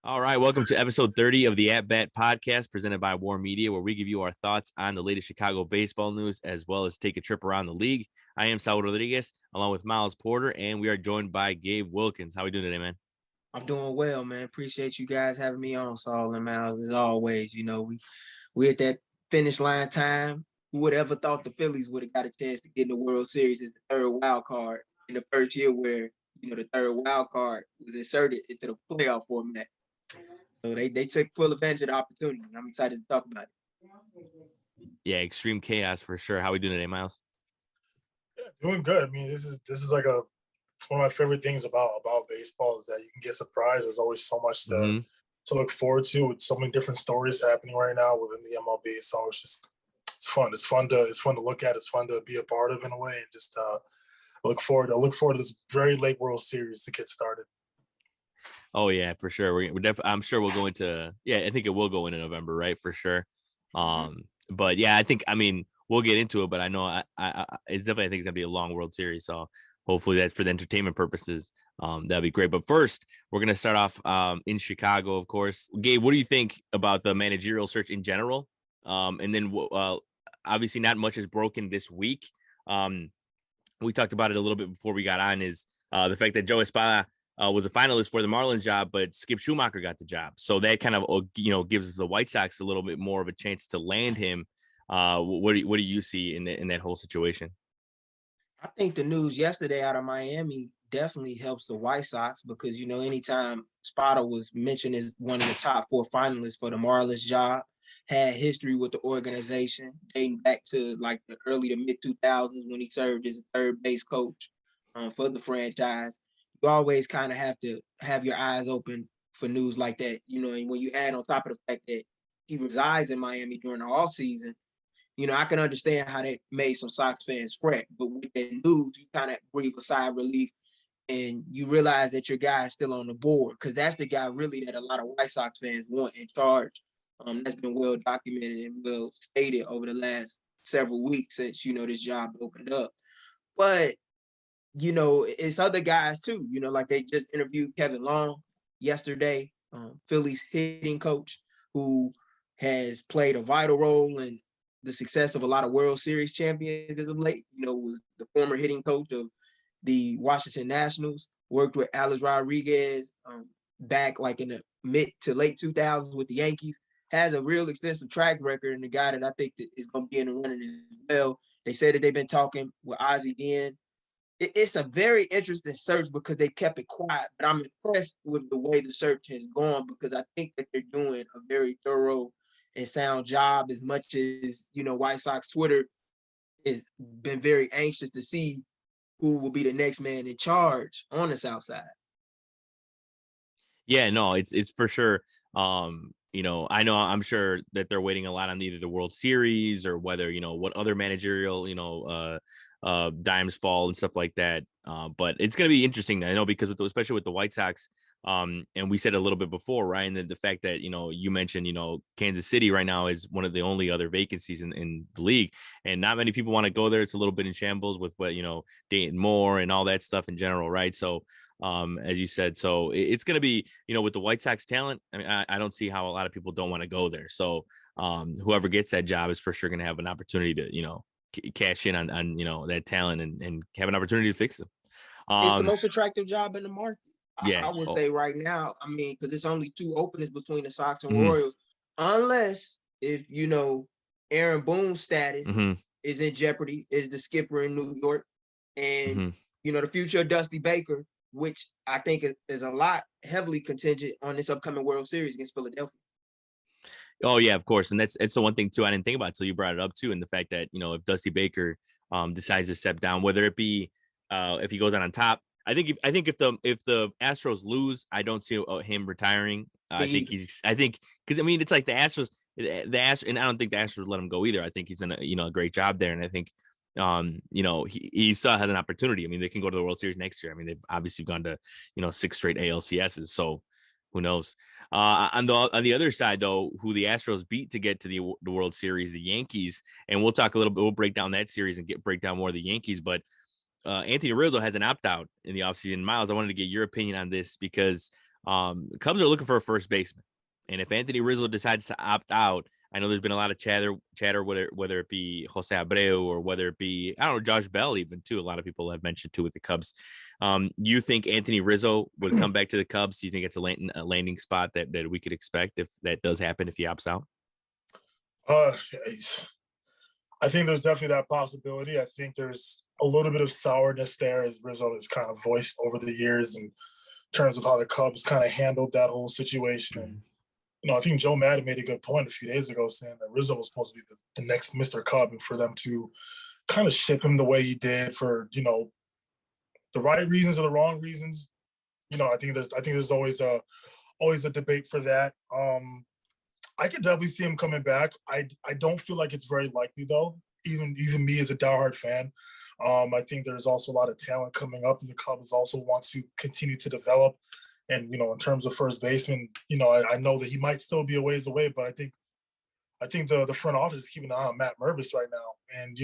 All right, welcome to episode 30 of the At Bat podcast presented by WARR Media, where we give you our thoughts on the latest Chicago baseball news as well as take a trip around the league. I am Saul Rodriguez along with Miles Porter, and we are joined by Gabe Wilkins. How are we doing today, man? I'm doing well, man. Appreciate you guys having me on, Saul and Miles. As always, we at that finish line time. Who would have ever thought the Phillies would have got a chance to get in the World Series as the third wild card in the first year where, the third wild card was inserted into the playoff format. So they took full advantage of the opportunity. I'm excited to talk about it. Yeah, extreme chaos for sure. How are we doing today, Miles? Yeah, doing good. I mean, this is it's one of my favorite things about baseball is that you can get surprised. There's always so much to look forward to with so many different stories happening right now within the MLB. So it's fun. It's fun to look at. It's fun to be a part of in a way, and just look forward to this very late World Series to get started. Oh yeah, for sure. We're definitely. I'm sure we'll go into. Yeah, I think it will go into November, right? For sure. But yeah, I mean, we'll get into it. But I know it's definitely. I think it's gonna be a long World Series. So hopefully that's for the entertainment purposes. That'd be great. But first, we're gonna start off in Chicago, of course. Gabe, what do you think about the managerial search in general? And then obviously not much is broken this week. We talked about it a little bit before we got on. Is the fact that Joe Espada was a finalist for the Marlins job, but Skip Schumacher got the job. So that kind of, gives us the White Sox a little bit more of a chance to land him. What do you see in that whole situation? I think the news yesterday out of Miami definitely helps the White Sox because, anytime Spada was mentioned as one of the top four finalists for the Marlins job, had history with the organization dating back to like the early to mid 2000s when he served as a third base coach for the franchise. You always kind of have to have your eyes open for news like that, and when you add on top of the fact that he resides in Miami during the off season, I can understand how that made some Sox fans fret. But with that news, you kind of breathe a sigh of relief and you realize that your guy is still on the board because that's the guy really that a lot of White Sox fans want in charge. That's been well documented and well stated over the last several weeks since, this job opened up. But, it's other guys too, like they just interviewed Kevin Long yesterday, Phillies hitting coach, who has played a vital role in the success of a lot of World Series champions as of late. Was the former hitting coach of the Washington Nationals, worked with Alex Rodriguez back like in the mid to late 2000s with the Yankees, has a real extensive track record, and the guy that I think that is going to be in the running as well. They said that they've been talking with Ozzie Den. It's a very interesting search because they kept it quiet, but I'm impressed with the way the search has gone because I think that they're doing a very thorough and sound job as much as, White Sox Twitter has been very anxious to see who will be the next man in charge on the South Side. Yeah, no, it's for sure. I'm sure that they're waiting a lot on either the World Series or whether, what other managerial, dimes fall and stuff like that. But it's going to be interesting. I know because especially with the White Sox, and we said a little bit before, Ryan, that the fact that, you mentioned, Kansas City right now is one of the only other vacancies in the league, and not many people want to go there. It's a little bit in shambles with what, Dayton Moore and all that stuff in general. Right. So, as you said, so it's going to be, with the White Sox talent. I mean, I don't see how a lot of people don't want to go there. So, whoever gets that job is for sure going to have an opportunity to, cash in on that talent and have an opportunity to fix them. It's the most attractive job in the market. Yeah, I would say right now. I mean, because it's only two openings between the Sox and Royals, unless if Aaron Boone's status is in jeopardy, is the skipper in New York, and the future of Dusty Baker, which I think is a lot heavily contingent on this upcoming World Series against Philadelphia. Oh yeah, of course, and that's the one thing too I didn't think about until you brought it up too, and the fact that if Dusty Baker decides to step down, whether it be if he goes on top. I think if the Astros lose, I don't see him retiring. I think because I mean it's like the Astros, and I don't think the Astros let him go either. I think he's done a great job there, and I think he still has an opportunity. I mean, they can go to the World Series next year. I mean, they've obviously gone to 6 straight ALCSs, so who knows? On the other side, though, who the Astros beat to get to the World Series, the Yankees, and we'll talk a little bit. We'll break down that series and break down more of the Yankees, but. Anthony Rizzo has an opt-out in the offseason. Miles, I wanted to get your opinion on this because The Cubs are looking for a first baseman, and if Anthony Rizzo decides to opt out, I know there's been a lot of chatter whether it be Jose Abreu or whether it be, I don't know, Josh Bell even too. A lot of people have mentioned too with the Cubs. You think Anthony Rizzo would come back to the Cubs? Do you think it's a landing spot that we could expect if that does happen if he opts out? I think there's definitely that possibility. I think there's a little bit of sourness there as Rizzo has kind of voiced over the years in terms of how the Cubs kind of handled that whole situation. And, I think Joe Madden made a good point a few days ago saying that Rizzo was supposed to be the next Mr. Cub, and for them to kind of ship him the way he did for, the right reasons or the wrong reasons, I think there's always a debate for that. I could definitely see him coming back. I don't feel like it's very likely though. Even me as a diehard fan, I think there's also a lot of talent coming up, and the Cubs also want to continue to develop. And in terms of first baseman, I know that he might still be a ways away, but I think the front office is keeping an eye on Matt Mervis right now, and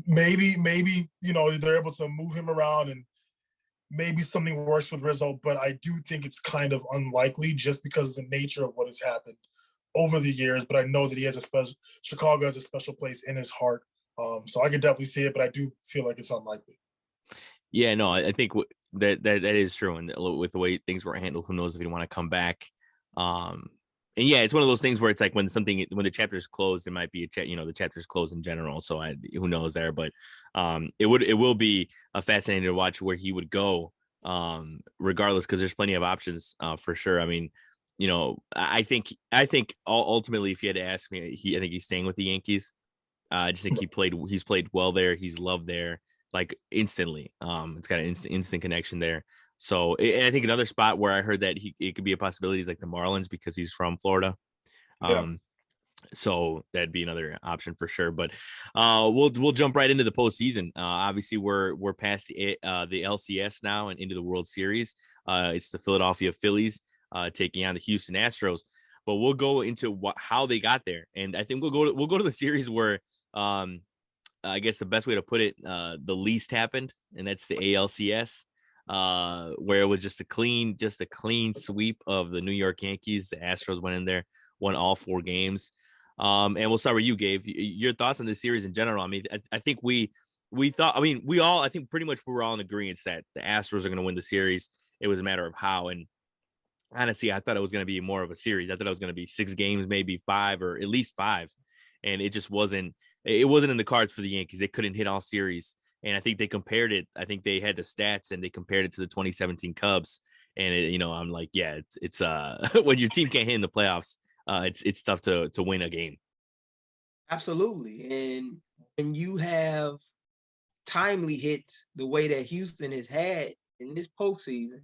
maybe they're able to move him around and maybe something works with Rizzo, but I do think it's kind of unlikely just because of the nature of what has happened over the years. But I know that Chicago has a special place in his heart. So I could definitely see it, but I do feel like it's unlikely. Yeah, no, I think that is true. And with the way things were handled, who knows if he'd want to come back. And yeah, it's one of those things where it's like when the chapter's closed, it might be the chapter's closed in general. So who knows there, but it will be fascinating to watch where he would go, regardless, because there's plenty of options for sure. I mean, I think ultimately, if you had to ask me, I think he's staying with the Yankees. I just think he's played well there. He's loved there, like instantly. It's got an instant connection there. So, and I think another spot where I heard that it could be a possibility is like the Marlins, because he's from Florida. Yeah. So that'd be another option for sure. But we'll jump right into the postseason. Obviously, we're past the LCS now and into the World Series. It's the Philadelphia Phillies taking on the Houston Astros. But we'll go into how they got there, and I think we'll go to the series where I guess the best way to put it, the least happened, and that's the ALCS. Where it was just a clean sweep of the New York Yankees. The Astros went in there, won all 4 games. And we'll start with you, Gabe. Your thoughts on this series in general. I mean, I think we thought, I think pretty much we were all in agreement that the Astros are going to win the series. It was a matter of how. And honestly, I thought it was going to be more of a series. I thought it was going to be 6 games, maybe 5 or at least 5. And it just wasn't in the cards for the Yankees. They couldn't hit all series. And I think they compared it. I think they had the stats and they compared it to the 2017 Cubs. And I'm like, yeah, it's when your team can't hit in the playoffs, it's tough to win a game. Absolutely. And when you have timely hits the way that Houston has had in this postseason,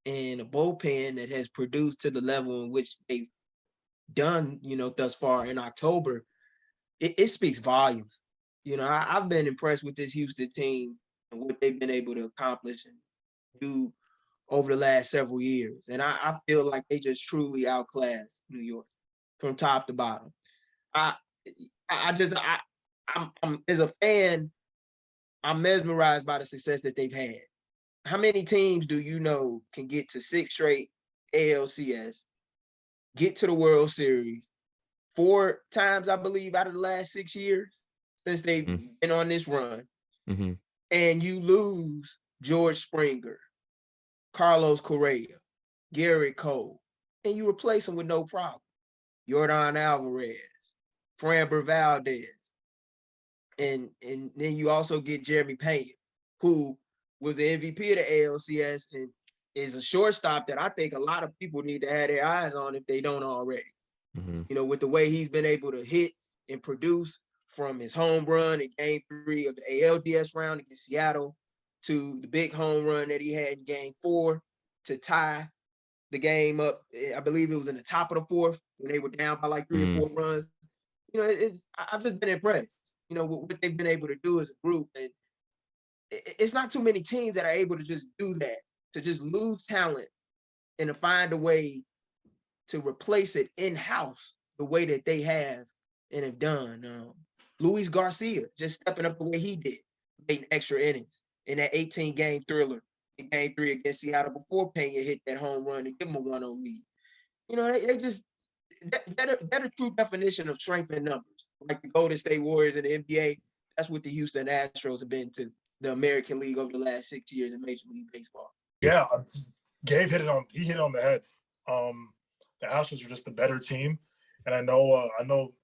and a bullpen that has produced to the level in which they've done, thus far in October, it speaks volumes. I've been impressed with this Houston team and what they've been able to accomplish and do over the last several years. And I feel like they just truly outclassed New York from top to bottom. I'm as a fan, I'm mesmerized by the success that they've had. How many teams do you know can get to 6 straight ALCS, get to the World Series 4 times, I believe, out of the last 6 years since they've been on this run, and you lose George Springer, Carlos Correa, Garrett Cole, and you replace them with no problem? Yordan Alvarez, Framber Valdez, and then you also get Jeremy Payne, who was the MVP of the ALCS and is a shortstop that I think a lot of people need to have their eyes on if they don't already. With the way he's been able to hit and produce, from his home run in Game 3 of the ALDS round against Seattle to the big home run that he had in Game 4 to tie the game up. I believe it was in the top of the 4th when they were down by like 3 or 4 runs. I've just been impressed, with what they've been able to do as a group. And it's not too many teams that are able to just do that, to just lose talent and to find a way to replace it in-house the way that they have and have done. Luis Garcia just stepping up the way he did, making extra innings in that 18-game thriller in Game 3 against Seattle before Pena hit that home run to give them a 1-0 lead. You know, they just that a true definition of strength in numbers. Like the Golden State Warriors in the NBA, that's what the Houston Astros have been to the American League over the last 6 years in Major League Baseball. Yeah, Gabe hit it on the head. The Astros are just a better team, and I know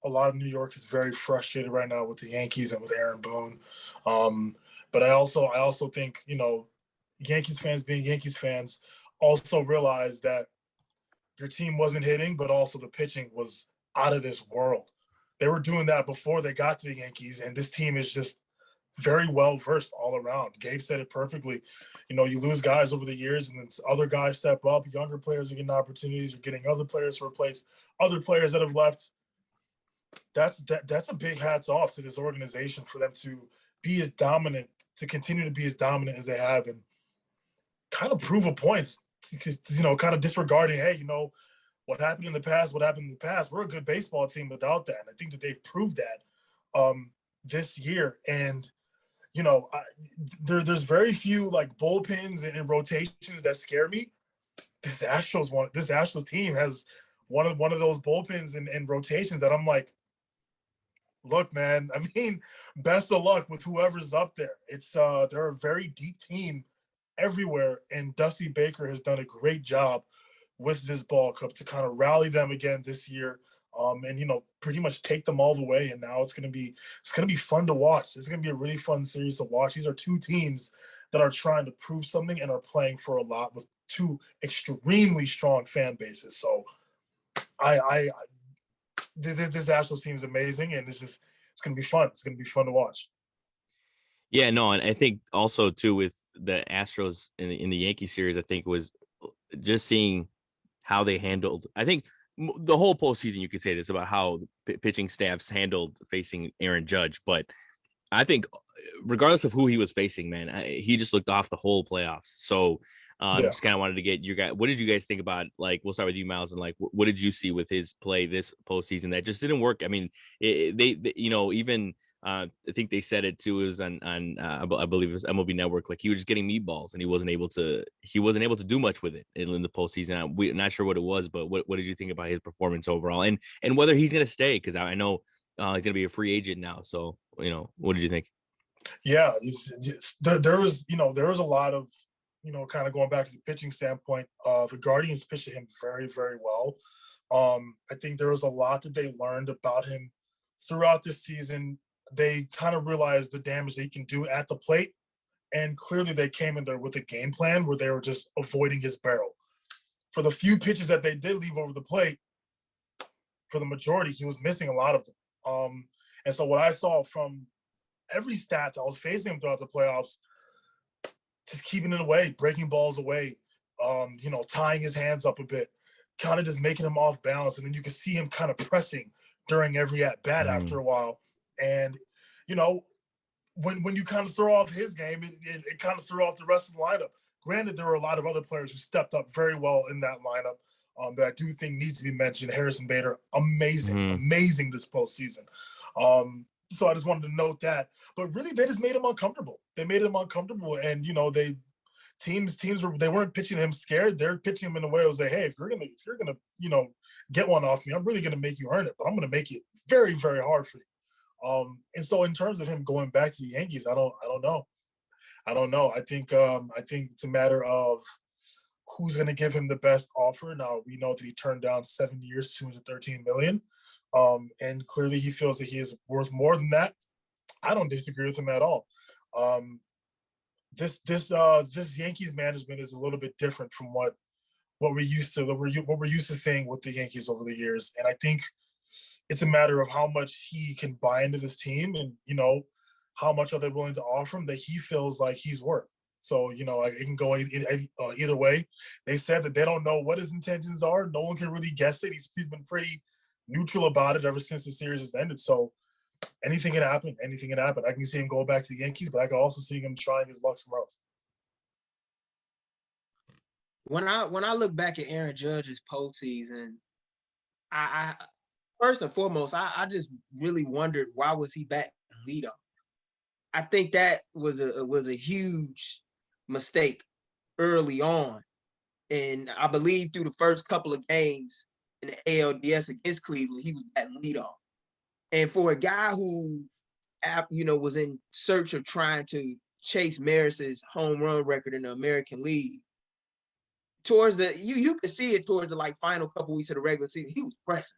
a lot of New York is very frustrated right now with the Yankees and with Aaron Boone. But I also think, you know, Yankees fans being Yankees fans also realize that your team wasn't hitting, but also the pitching was out of this world. They were doing that before they got to the Yankees, and this team is just very well versed all around. Gabe said it perfectly. You know, you lose guys over the years, and then other guys step up. Younger players are getting opportunities. You're getting other players to replace other players that have left. That's a big hats off to this organization for them to be as dominant, to continue to be as dominant as they have, and kind of prove a point. You know, kind of disregarding, hey, you know, what happened in the past. We're a good baseball team without that, and I think that they've proved that this year. And you know, there's very few like bullpens and rotations that scare me. This Astros team has one of those bullpens and rotations that I'm like, look, man, I mean, best of luck with whoever's up there. It's they're a very deep team everywhere, and Dusty Baker has done a great job with this ball club to kind of rally them again this year. And you know, pretty much take them all the way. And now it's gonna be fun to watch. It's gonna be a really fun series to watch. These are two teams that are trying to prove something and are playing for a lot with two extremely strong fan bases. So this Astros team is amazing, and it's gonna be fun. It's gonna be fun to watch. Yeah, no, and I think also too with the Astros in the Yankee series, I think was just seeing how they handled. I think the whole postseason, you could say this about how pitching staffs handled facing Aaron Judge, but I think regardless of who he was facing, man, he just looked off the whole playoffs. So just kind of wanted to get your guys. What did you guys think about? Like, we'll start with you, Miles, and like, what did you see with his play this postseason that just didn't work? I mean, they you know, even I think they said it too. It was on I believe it was MLB Network. Like, he was just getting meatballs, and he wasn't able to do much with it in the postseason. We're not sure what it was, but what did you think about his performance overall, and whether he's going to stay? Because I know he's going to be a free agent now. So, you know, what did you think? Yeah, there was a lot of, you know, kind of going back to the pitching standpoint. The Guardians pitched him very, very well. I think there was a lot that they learned about him throughout this season. They kind of realized the damage they can do at the plate, and clearly they came in there with a game plan where they were just avoiding his barrel. For the few pitches that they did leave over the plate, for the majority, he was missing a lot of them. And so what I saw from every stat I was facing him throughout the playoffs, just keeping it away, breaking balls away, you know, tying his hands up a bit, kind of just making him off balance. And then you could see him kind of pressing during every at-bat after a while. And, you know, when you kind of throw off his game, it kind of threw off the rest of the lineup. Granted, there were a lot of other players who stepped up very well in that lineup that I do think needs to be mentioned. Harrison Bader, amazing this postseason. So I just wanted to note that. But really, they just made him uncomfortable. They made him uncomfortable, and you know, teams weren't pitching him scared. They're pitching him in a way that was like, hey, if you're gonna you know, get one off me, I'm really gonna make you earn it, but I'm gonna make it very, very hard for you. And so in terms of him going back to the Yankees, I don't know. I think it's a matter of who's going to give him the best offer. Now, we know that he turned down 7 years, $213 million. And clearly he feels that he is worth more than that. I don't disagree with him at all. This Yankees management is a little bit different from what we're used to seeing with the Yankees over the years. And I think it's a matter of how much he can buy into this team, and, you know, how much are they willing to offer him that he feels like he's worth. So, you know, it can go either way. They said that they don't know what his intentions are. No one can really guess it. He's been pretty neutral about it ever since the series has ended. So anything can happen. I can see him go back to the Yankees, but I can also see him trying his luck somewhere else. When I look back at Aaron Judge's postseason, I first and foremost, I just really wondered, why was he back leadoff? I think that was a huge mistake early on. And I believe through the first couple of games in the ALDS against Cleveland, he was batting leadoff. And for a guy who, was in search of trying to chase Maris's home run record in the American League, towards the you could see it towards the final couple weeks of the regular season, he was pressing.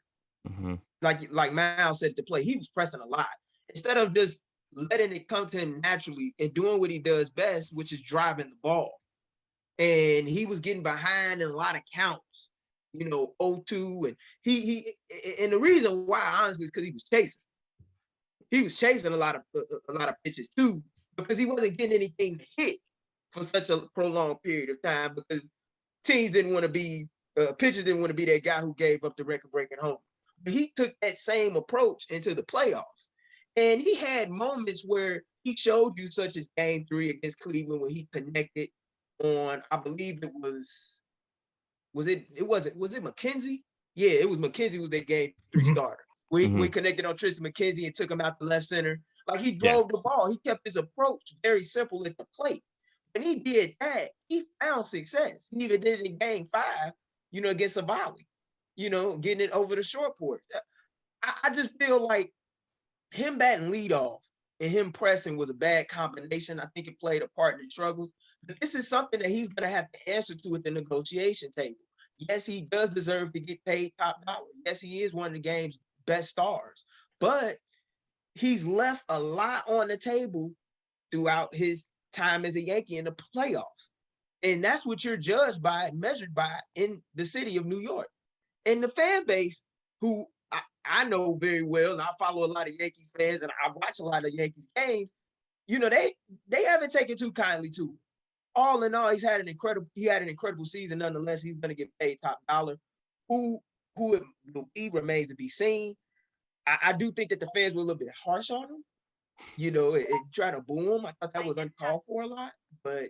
Mm-hmm. Like Miles said at the play, he was pressing a lot. Instead of just letting it come to him naturally and doing what he does best, which is driving the ball. And he was getting behind in a lot of counts, 0-2. And and the reason why, honestly, is because he was chasing. He was chasing a lot of pitches too, because he wasn't getting anything to hit for such a prolonged period of time, because teams didn't want to be, pitchers didn't want to be that guy who gave up the record-breaking home. But he took that same approach into the playoffs. And he had moments where he showed you, such as Game 3 against Cleveland, when he connected on, I believe it was McKenzie? Yeah, it was McKenzie who was their Game 3 starter. We connected on Tristan McKenzie and took him out to left center. Like, he drove the ball. He kept his approach very simple at the plate. When he did that, he found success. He even did it in Game 5, against Savali, getting it over the short porch. I just feel like him batting leadoff and him pressing was a bad combination. I think it played a part in the struggles. But this is something that he's going to have to answer to at the negotiation table. Yes, he does deserve to get paid top dollar. Yes, he is one of the game's best stars. But he's left a lot on the table throughout his time as a Yankee in the playoffs. And that's what you're judged by and measured by in the city of New York. And the fan base, who I know very well, and I follow a lot of Yankees fans, and I watch a lot of Yankees games, they haven't taken too kindly to it. All in all, he had an incredible season. Nonetheless, he's going to get paid top dollar. Who it will be remains to be seen. I do think that the fans were a little bit harsh on him. It tried to boo him. I thought that was uncalled for a lot, but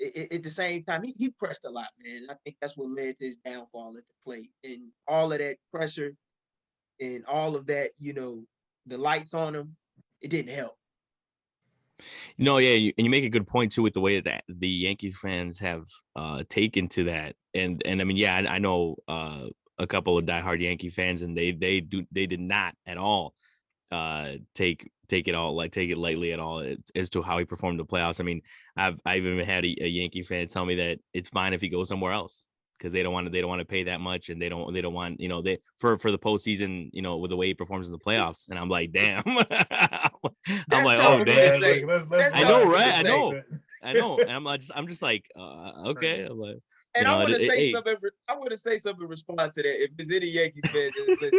at the same time, he pressed a lot, man. I think that's what led to his downfall at the plate. And all of that pressure and all of that, the lights on him, it didn't help. Yeah, and you make a good point too with the way that the Yankees fans have taken to that, and I mean, yeah, I know a couple of diehard Yankee fans, and they did not at all take it lightly at all as to how he performed in the playoffs. I mean, I've even had a Yankee fan tell me that it's fine if he goes somewhere else, because they don't want to pay that much, and they don't want they for the postseason, with the way he performs in the playoffs. And I'm like, damn. I'm like, oh damn. I know, right? I know. And I'm just like, okay. I'm like, and I want to say something. I want to say something in response to that. If there's any Yankees fans, listen,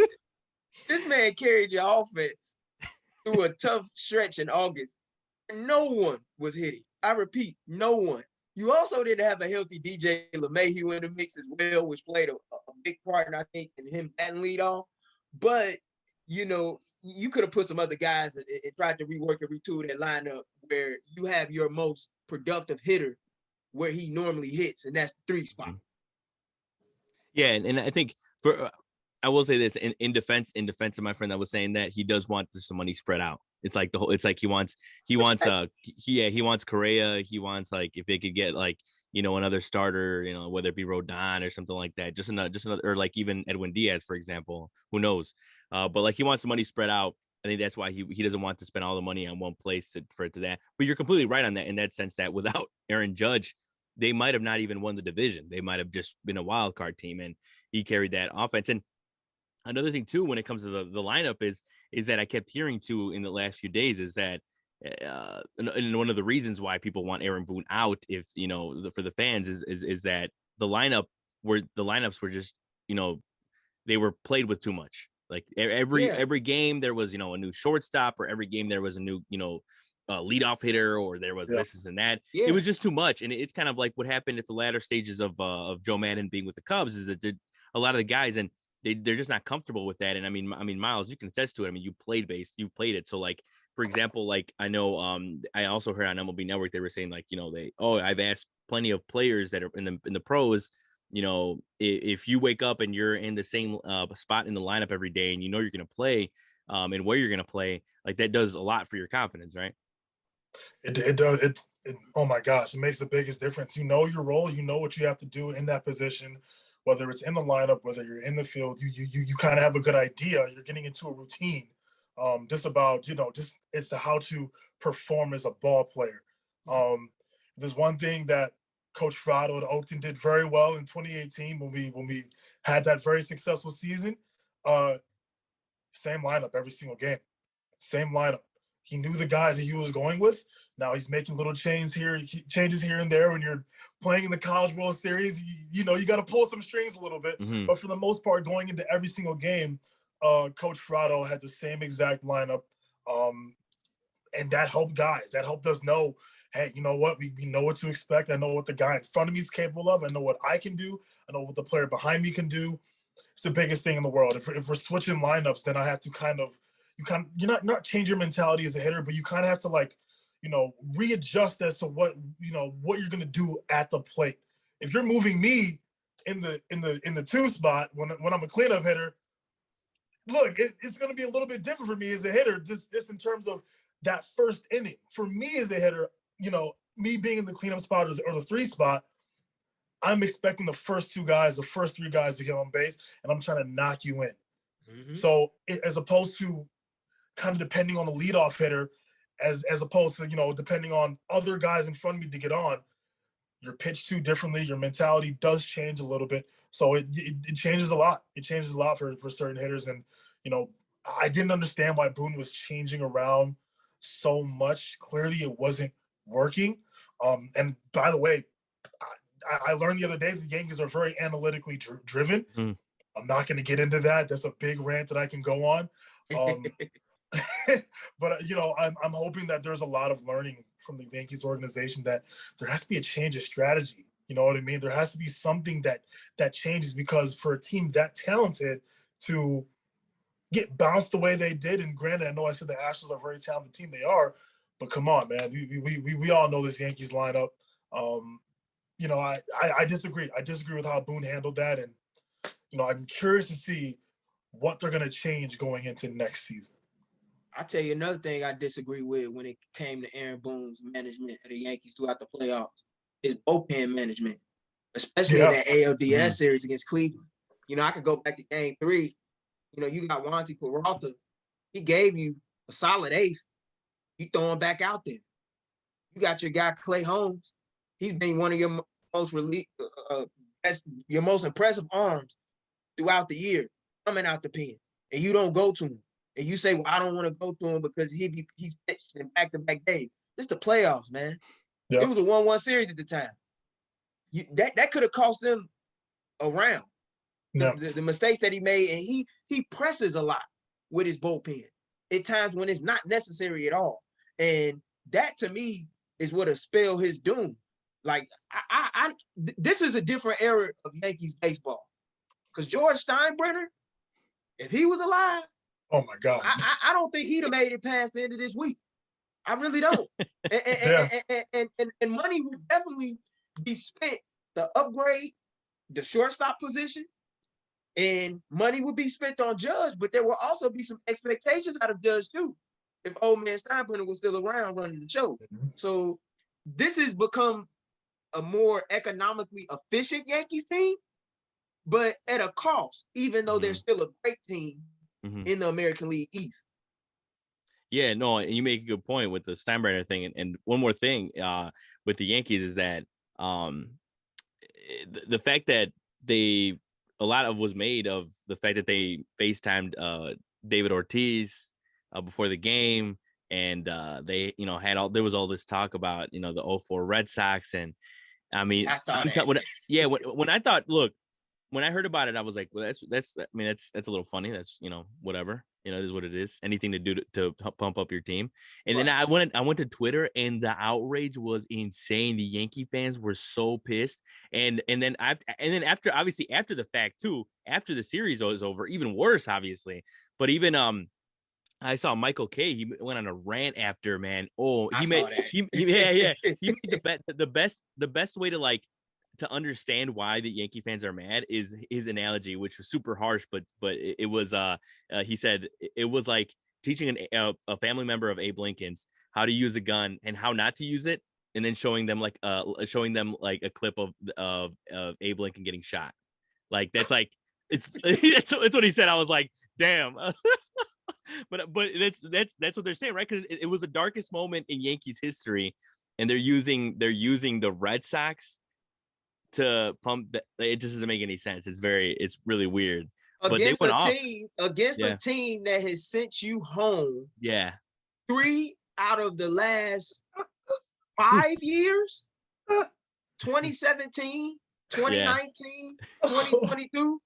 this man carried your offense through a tough stretch in August. No one was hitting. I repeat, no one. You also didn't have a healthy DJ LeMahieu in the mix as well, which played a big part, I think, in him batting leadoff. But, you could have put some other guys and tried to rework and retool that lineup where you have your most productive hitter where he normally hits, and that's the 3 spot. Yeah, and I think I will say this in defense of my friend that was saying that he does want some money spread out. It's like he wants Correa. He wants, like, if they could get, like, another starter, whether it be Rodon or something like that, just another, or like even Edwin Diaz, for example, who knows? But like, he wants the money spread out. I think that's why he doesn't want to spend all the money on one place for it to that. But you're completely right on that, in that sense that without Aaron Judge, they might have not even won the division. They might have just been a wild card team, and he carried that offense. And another thing too, when it comes to the lineup, is that I kept hearing too in the last few days, is that and one of the reasons why people want Aaron Boone out, if for the fans, is that the lineups were just, they were played with too much. Like every game there was, a new shortstop, or every game there was a new, leadoff hitter, or there was this and that. It was just too much. And it's kind of like what happened at the latter stages of Joe Madden being with the Cubs, is that a lot of the guys, and they're just not comfortable with that. And I mean, Miles, you can attest to it. I mean, you played it. So, like, for example, like, I know, I also heard on MLB Network, they were saying, like, I've asked plenty of players that are in the pros, if you wake up and you're in the same spot in the lineup every day, and you're going to play, and where you're going to play, like, that does a lot for your confidence, right? It does. oh my gosh, it makes the biggest difference. You know your role, you know what you have to do in that position, whether it's in the lineup, whether you're in the field, you kind of have a good idea. You're getting into a routine. Just about, just it's the how to perform as a ball player. There's one thing that Coach Frado at Oakton did very well in 2018 when we had that very successful season. Same lineup every single game. Same lineup. He knew the guys that he was going with. Now he's making little changes here and there. When you're playing in the College World Series, you got to pull some strings a little bit. Mm-hmm. But for the most part, going into every single game, Coach Frado had the same exact lineup. And that helped guys. That helped us know, hey, you know what? We know what to expect. I know what the guy in front of me is capable of. I know what I can do. I know what the player behind me can do. It's the biggest thing in the world. If we're switching lineups, then I have to you're not change your mentality as a hitter, but you kind of have to readjust as to what you're going to do at the plate. If you're moving me in the 2 spot when I'm a cleanup hitter, look, it's going to be a little bit different for me as a hitter, just in terms of that first inning. For me as a hitter, me being in the cleanup spot or the 3 spot, I'm expecting the first 3 guys to get on base, and I'm trying to knock you in. Mm-hmm. So as opposed to kind of depending on the leadoff hitter, as opposed to, depending on other guys in front of me to get on, you're pitched to differently. Your mentality does change a little bit. So it changes a lot. It changes a lot for certain hitters. And, I didn't understand why Boone was changing around so much. Clearly it wasn't working. And by the way, I learned the other day the Yankees are very analytically driven. Mm. I'm not going to get into that. That's a big rant that I can go on. But I'm hoping that there's a lot of learning from the Yankees organization, that there has to be a change of strategy. You know what I mean? There has to be something that changes, because for a team that talented to get bounced the way they did, and granted, I know I said the Astros are a very talented team, they are, but come on, man, we all know this Yankees lineup. I disagree. I disagree with how Boone handled that, and I'm curious to see what they're going to change going into next season. I'll tell you another thing I disagree with when it came to Aaron Boone's management of the Yankees throughout the playoffs is bullpen management, especially in that ALDS series against Cleveland. I could go back to Game 3. You got Wanty Peralta. He gave you a solid 8th. You throw him back out there. You got your guy Clay Holmes. He's been one of your most impressive arms throughout the year, coming out the pen, and you don't go to him. And you say, well, I don't want to go to him because he's pitched in back-to-back days. It's the playoffs, man. Yep. It was a 1-1 series at the time. That could have cost them a round. Yep. The mistakes that he made, and he presses a lot with his bullpen at times when it's not necessary at all. And that, to me, is what has spelled his doom. Like, this is a different era of Yankees baseball. Because George Steinbrenner, if he was alive, oh my God, I don't think he'd have made it past the end of this week. I really don't. and money would definitely be spent to upgrade the shortstop position, and money would be spent on Judge, but there will also be some expectations out of Judge too, if old man Steinbrenner was still around running the show. Mm-hmm. So this has become a more economically efficient Yankees team, but at a cost, even though they're still a great team in the American League East. Yeah, no, and you make a good point with the Steinbrenner thing. And one more thing with the Yankees is that the fact that a lot of was made of the fact that they FaceTimed David Ortiz before the game, and they there was all this talk about the 2004 Red Sox, and I mean, when I thought, look, when I heard about it, I was like, well, that's a little funny. That's, whatever, it is what it is. Anything to do to pump up your team. And then I went to Twitter, and the outrage was insane. The Yankee fans were so pissed. And then after the fact too, after the series was over, even worse, obviously. But even I saw Michael Kay. He went on a rant after, man. Oh, he made the best way to understand why the Yankee fans are mad is his analogy, which was super harsh, but it was he said it was like teaching a family member of Abe Lincoln's how to use a gun and how not to use it and then showing them like a clip of Abe Lincoln getting shot. Like that's like it's it's what he said. I was like, damn. but that's what they're saying, right? Because it was the darkest moment in Yankees history, and they're using the Red Sox to pump. It just doesn't make any sense. It's really weird. But they Against went a off. team, a team that has sent you home. Yeah. 3 out of the last 5 years, 2017, 2019, 2022.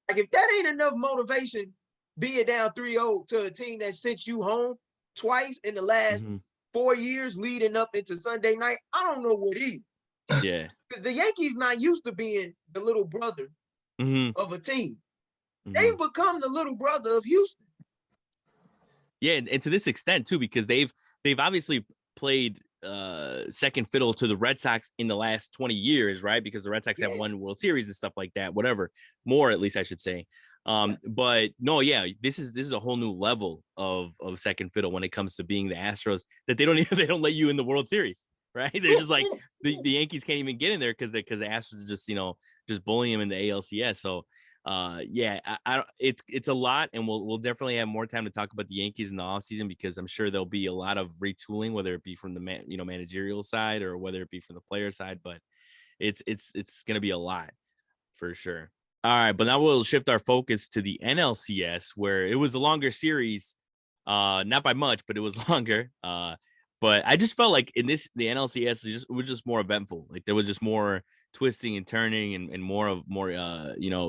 Like if that ain't enough motivation, being down 3-0 to a team that sent you home twice in the last 4 years leading up into Sunday night, I don't know what is. Yeah. The Yankees not used to being the little brother of a team. They've become the little brother of Houston. Yeah, and to this extent too, because they've obviously played second fiddle to the Red Sox in the last 20 years, right? Because the Red Sox have won World Series and stuff like that, whatever. More, at least I should say. But no, this is a whole new level of second fiddle when it comes to being the Astros, that they don't let you in the World Series, right? They're just like the Yankees can't even get in there because the Astros are just bullying them in the ALCS. So it's a lot, and we'll definitely have more time to talk about the Yankees in the offseason, because I'm sure there'll be a lot of retooling, whether it be from the managerial side or whether it be from the player side. But it's going to be a lot for sure. All right, but now we'll shift our focus to the NLCS, where it was a longer series, not by much, but it was longer. But I just felt like the NLCS it was just more eventful. Like there was just more twisting and turning and more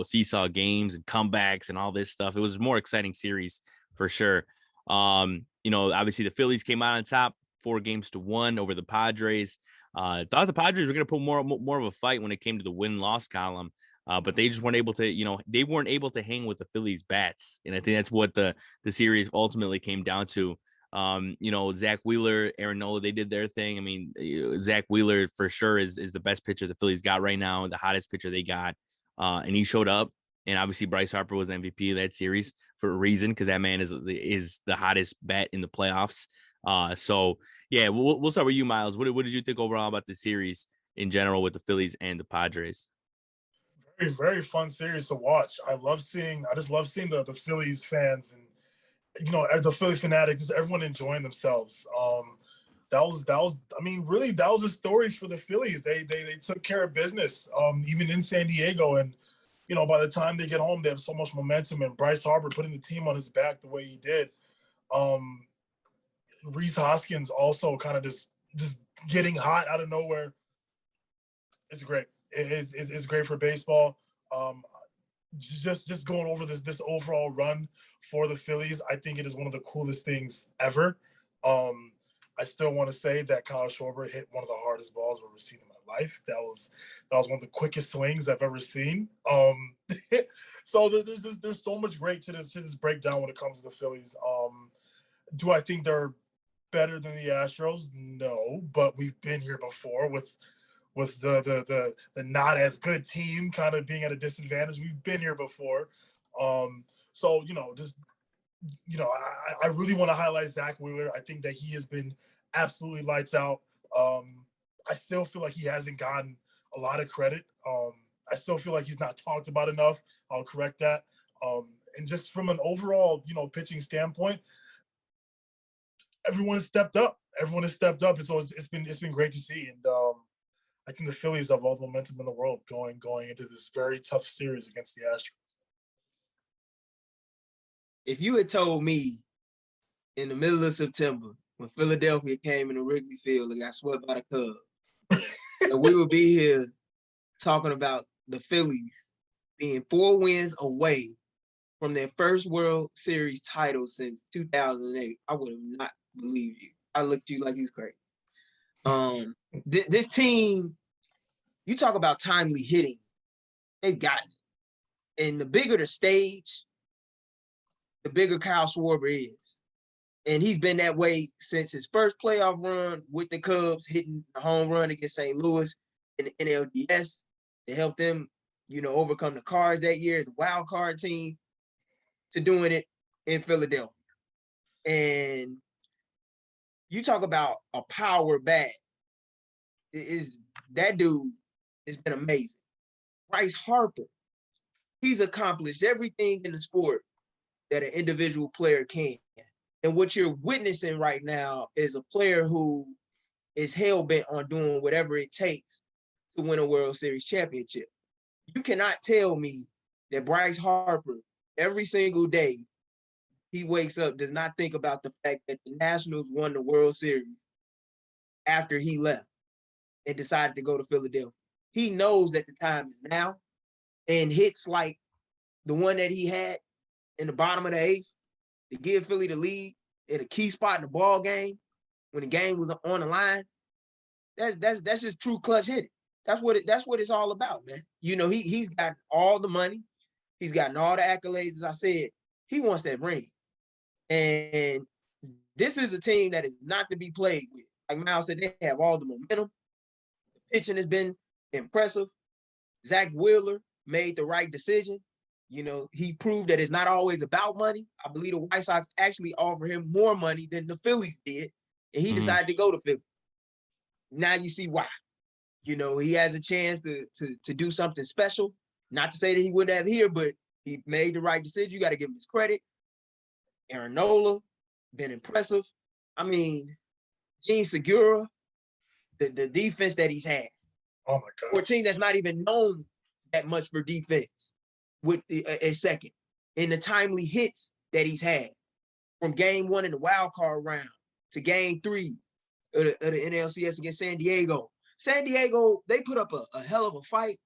seesaw games and comebacks and all this stuff. It was a more exciting series for sure. Obviously the Phillies came out on top 4-1 over the Padres. Thought the Padres were going to put more of a fight when it came to the win-loss column. But they just weren't able to, hang with the Phillies bats. And I think that's what the series ultimately came down to. Zach Wheeler, Aaron Nola, they did their thing. I mean, Zach Wheeler for sure is the best pitcher the Phillies got right now, the hottest pitcher they got. And he showed up. And obviously Bryce Harper was MVP of that series for a reason, because that man is the hottest bat in the playoffs. So yeah, we'll start with you, Miles. What did you think overall about the series in general with the Phillies and the Padres? Very, very fun series to watch. I just love seeing the Phillies fans and the Philly fanatics, everyone enjoying themselves. That was a story for the Phillies. They took care of business, even in San Diego. And by the time they get home, they have so much momentum. And Bryce Harper putting the team on his back the way he did. Rhys Hoskins also kind of just getting hot out of nowhere. It's great. It's great for baseball. Just going over this overall run for the Phillies, I think it is one of the coolest things ever. I still want to say that Kyle Schwarber hit one of the hardest balls I've ever seen in my life. That was one of the quickest swings I've ever seen. So there's so much great to this breakdown when it comes to the Phillies. Do I think they're better than the Astros? No, but we've been here before with the not as good team kind of being at a disadvantage. We've been here before. So, I really want to highlight Zach Wheeler. I think that he has been absolutely lights out. I still feel like he hasn't gotten a lot of credit. I still feel like he's not talked about enough. I'll correct that. And just from an overall, pitching standpoint, everyone has stepped up. And so it's been great to see. And I think the Phillies have all the momentum in the world going into this very tough series against the Astros. If you had told me in the middle of September when Philadelphia came into Wrigley Field and got swept by the Cubs, that we would be here talking about the Phillies being 4 wins away from their first World Series title since 2008, I would have not believed you. I looked at you like he's crazy. This team, you talk about timely hitting, they've gotten it. And the bigger the stage, the bigger Kyle Schwarber is. And he's been that way since his first playoff run with the Cubs, hitting the home run against St. Louis in the NLDS to help them, overcome the Cards that year as a wild card team, to doing it in Philadelphia. And you talk about a power bat is that dude has been amazing. Bryce Harper, he's accomplished everything in the sport that an individual player can. And what you're witnessing right now is a player who is hell-bent on doing whatever it takes to win a World Series championship. You cannot tell me that Bryce Harper, every single day, he wakes up, does not think about the fact that the Nationals won the World Series after he left and decided to go to Philadelphia. He knows that the time is now, and hits like the one that he had in the bottom of the eighth to give Philly the lead in a key spot in the ball game when the game was on the line. That's just true clutch hitting. That's what it's all about, man. You know, he's got all the money, he's gotten all the accolades. As I said, he wants that ring. And this is a team that is not to be played with. Like Miles said, they have all the momentum. The pitching has been impressive. Zach Wheeler made the right decision. You know, he proved that it's not always about money. I believe the White Sox actually offered him more money than the Phillies did, and he decided to go to Philly. Now you see why. You know, he has a chance to do something special. Not to say that he wouldn't have here, but he made the right decision. You got to give him his credit. Aaron Nola, been impressive. I mean, Gene Segura, the defense that he's had. Oh, my God. For a team that's not even known that much for defense with a second. And the timely hits that he's had from game one in the wild card round to game 3 of the NLCS against San Diego. San Diego, they put up a hell of a fight,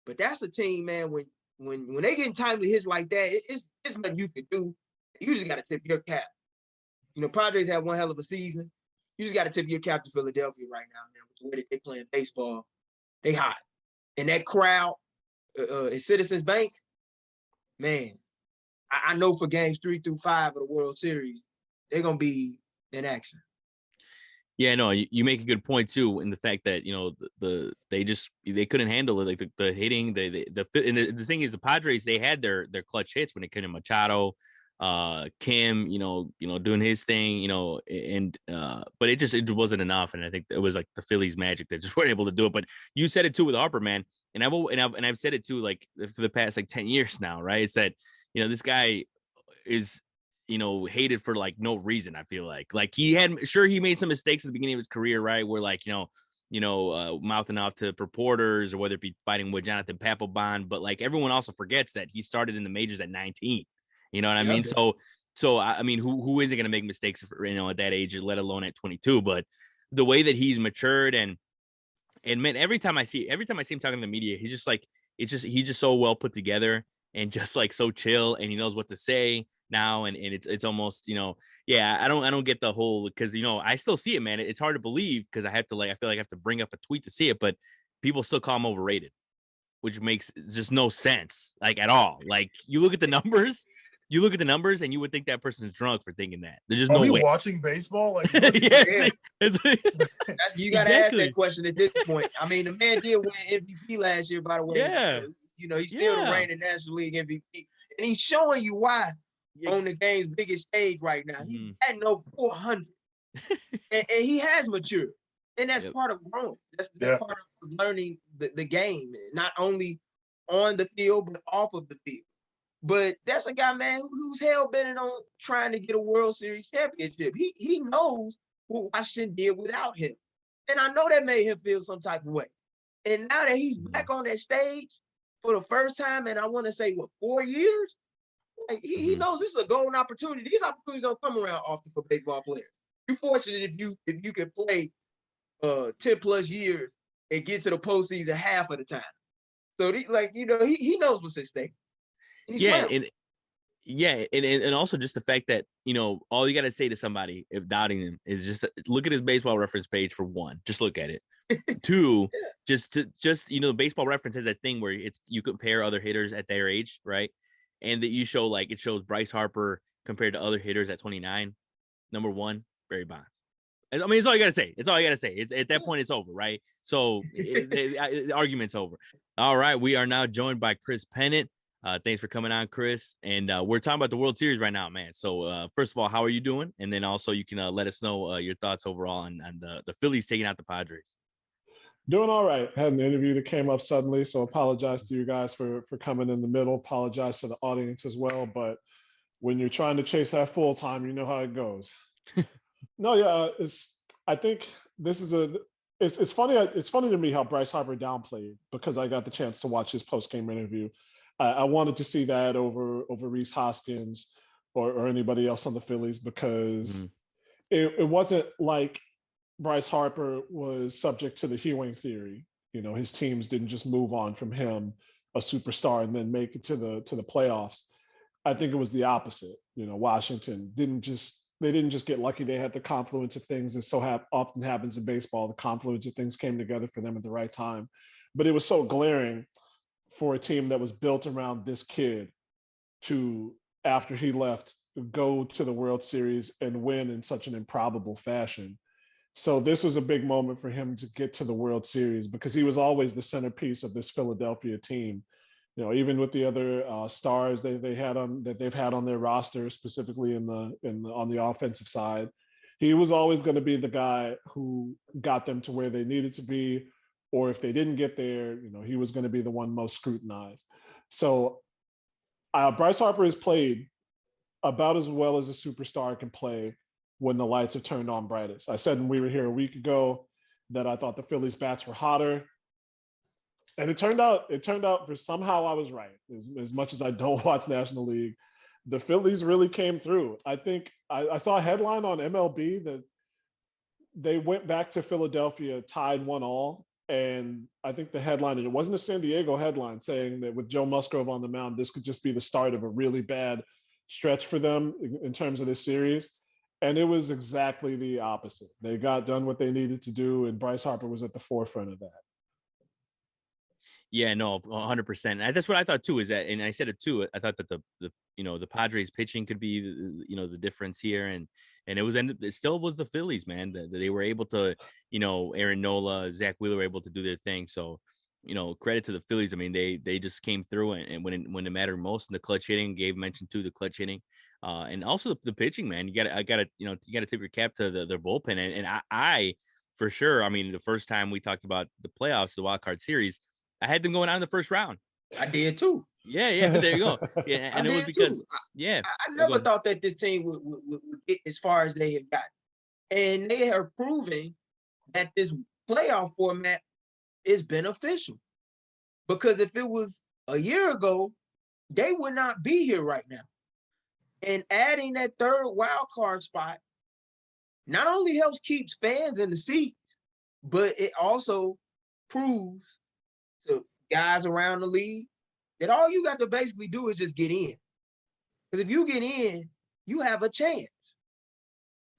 but that's a team, man, when they get timely hits like that, it's nothing you can do. You just got to tip your cap. You know, Padres had one hell of a season. You just got to tip your cap to Philadelphia right now, man, with the way that they playing baseball. They hot. And that crowd at Citizens Bank, man, I know for games 3 through 5 of the World Series, they're going to be in action. Yeah, no, you make a good point too, in the fact that, you know, they couldn't handle it, like the hitting, the thing is, the Padres, they had their clutch hits when it came to Machado, Kim, you know, doing his thing, you know, and but it wasn't enough, and I think it was like the Phillies magic that just weren't able to do it. But you said it too with Harper, man, and I've said it too, like for the past like 10 years now, right? It's that, you know, this guy is, you know, hated for like no reason. I feel like he made some mistakes at the beginning of his career, right? Where like, mouthing off to reporters, or whether it be fighting with Jonathan Papelbon, but like everyone also forgets that he started in the majors at 19. You know what I mean? So I mean, who isn't going to make mistakes, you know, at that age, let alone at 22? But the way that he's matured and man, every time I see him talking to the media, he's just like, he's just so well put together and just like so chill, and he knows what to say now, and it's almost, you know, yeah, I don't get the whole, because, you know, I still see it, man. It's hard to believe because I feel like I have to bring up a tweet to see it, but people still call him overrated, which makes just no sense, like, at all. Like, you look at the numbers, and you would think that person's drunk for thinking that. There's just no way. Are we watching baseball? Like, yeah. You got to ask that question at this point. I mean, the man did win MVP last year, by the way. Yeah. You know, he's still the reigning National League MVP. And he's showing you why on the game's biggest stage right now. He's batting over 400. and he has matured. And that's part of growing. That's part of learning the game, not only on the field, but off of the field. But that's a guy, man, who's hell-bent on trying to get a World Series championship. He knows what Washington did without him. And I know that made him feel some type of way. And now that he's back on that stage for the first time, and I want to say, 4 years? Like, he knows this is a golden opportunity. These opportunities don't come around often for baseball players. You're fortunate if you can play 10 plus years and get to the postseason half of the time. So he knows what's at stake. And also just the fact that, you know, all you got to say to somebody if doubting him is just look at his baseball reference page. For one, just look at it. Two, just you know, baseball reference has that thing where you compare other hitters at their age, right? And that you show, like, it shows Bryce Harper compared to other hitters at 29. Number 1, Barry Bonds. I mean, it's all you got to say. It's at that point, it's over, right? So the argument's over. All right, we are now joined by Chris Pennant. Thanks for coming on, Chris. And we're talking about the World Series right now, man. So first of all, how are you doing? And then also you can let us know your thoughts overall on the Phillies taking out the Padres. Doing all right. Had an interview that came up suddenly, so apologize to you guys for coming in the middle. Apologize to the audience as well. But when you're trying to chase that full time, you know how it goes. No, yeah, I think this is it's funny. It's funny to me how Bryce Harper downplayed because I got the chance to watch his post game interview. I wanted to see that over Reese Hoskins or anybody else on the Phillies because it wasn't like Bryce Harper was subject to the Ewing theory. You know, his teams didn't just move on from him, a superstar, and then make it to the playoffs. I think it was the opposite. You know, Washington didn't just get lucky. They had the confluence of things, and so often happens in baseball. The confluence of things came together for them at the right time. But it was so glaring for a team that was built around this kid to, after he left, go to the World Series and win in such an improbable fashion. So this was a big moment for him to get to the World Series because he was always the centerpiece of this Philadelphia team. You know, even with the other stars they've had on their roster, specifically on the offensive side, he was always going to be the guy who got them to where they needed to be, or if they didn't get there, you know, he was going to be the one most scrutinized. So Bryce Harper has played about as well as a superstar can play when the lights are turned on brightest. I said when we were here a week ago that I thought the Phillies bats were hotter. And it turned out for somehow I was right. As much as I don't watch National League, the Phillies really came through. I think I saw a headline on MLB that they went back to Philadelphia tied 1-1. And I think the headline, it wasn't a San Diego headline, saying that with Joe Musgrove on the mound, this could just be the start of a really bad stretch for them in terms of this series. And it was exactly the opposite. They got done what they needed to do, and Bryce Harper was at the forefront of that. Yeah, no, 100%. That's what I thought too. Is that, and I said it too. I thought that the Padres pitching could be the difference here, and it still was the Phillies, man. That they were able to, Aaron Nola, Zach Wheeler were able to do their thing. So, credit to the Phillies. I mean, they just came through, and when it mattered most, in the clutch hitting, Gabe mentioned too, the clutch hitting, and also the pitching, man. You got to tip your cap to their bullpen, and I for sure. I mean, the first time we talked about the playoffs, the wild card series, I had them going out in the first round. I did too. Yeah, there you go. Yeah, and it was because I never thought that this team would get as far as they have gotten, and they are proving that this playoff format is beneficial. Because if it was a year ago, they would not be here right now. And adding that third wild card spot not only helps keeps fans in the seats, but it also proves to guys around the league that all you got to basically do is just get in. Because if you get in, you have a chance.